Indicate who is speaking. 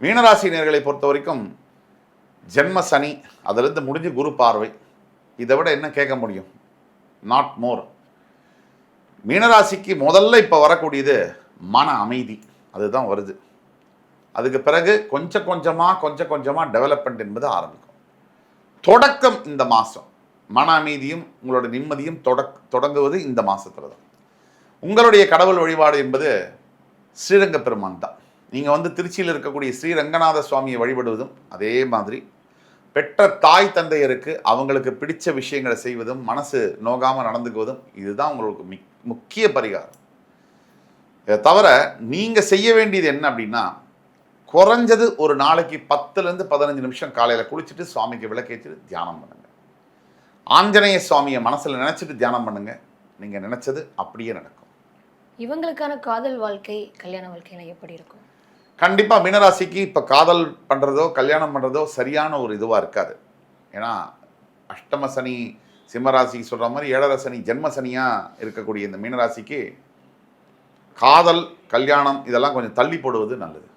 Speaker 1: மீனராசினியர்களை பொறுத்த வரைக்கும் ஜென்ம சனி, அதிலிருந்து முடிஞ்சு குரு பார்வை, இதை விட என்ன கேட்க முடியும்? Not more. மீனராசிக்கு முதல்ல இப்போ வரக்கூடியது மன அமைதி, அதுதான் வருது. அதுக்கு பிறகு கொஞ்சம் கொஞ்சமாக டெவலப்மெண்ட் என்பது ஆரம்பிக்கும். தொடக்கம் இந்த மாதம், மன அமைதியும் உங்களோட நிம்மதியும் தொடங்குவது இந்த மாதத்தில் தான். உங்களுடைய கடவுள் வழிபாடு என்பது ஸ்ரீரங்க பெருமான் தான். நீங்கள் திருச்சியில் இருக்கக்கூடிய ஸ்ரீரங்கநாத சுவாமியை வழிபடுவதும், அதே மாதிரி பெற்ற தாய் தந்தையருக்கு அவங்களுக்கு பிடிச்ச விஷயங்களை செய்வதும், மனசு நோகாமல் நடந்துக்குவதும், இதுதான் உங்களுக்கு முக்கிய பரிகாரம். இதை தவிர நீங்கள் செய்ய வேண்டியது என்ன அப்படின்னா, குறைஞ்சது ஒரு நாளைக்கு 10லேருந்து 15 நிமிஷம் காலையில் குளிச்சுட்டு சுவாமிக்கு விளக்கேற்றிட்டு தியானம் பண்ணுங்க. ஆஞ்சநேய சுவாமியை மனசில் நினச்சிட்டு தியானம் பண்ணுங்க. நீங்கள் நினச்சது அப்படியே நடக்கும்.
Speaker 2: இவங்களுக்கான காதல் வாழ்க்கை, கல்யாண வாழ்க்கையில் எப்படி இருக்கும்?
Speaker 1: கண்டிப்பாக மீனராசிக்கு இப்போ காதல் பண்ணுறதோ கல்யாணம் பண்ணுறதோ சரியான ஒரு இதுவாக இருக்காது. ஏன்னா அஷ்டம சனி சிம்மராசிக்கு சொல்கிற மாதிரி 7.5 சனி ஜென்ம சனியாக இருக்கக்கூடிய இந்த மீனராசிக்கு காதல் கல்யாணம் இதெல்லாம் கொஞ்சம் தள்ளி போடுவது நல்லது.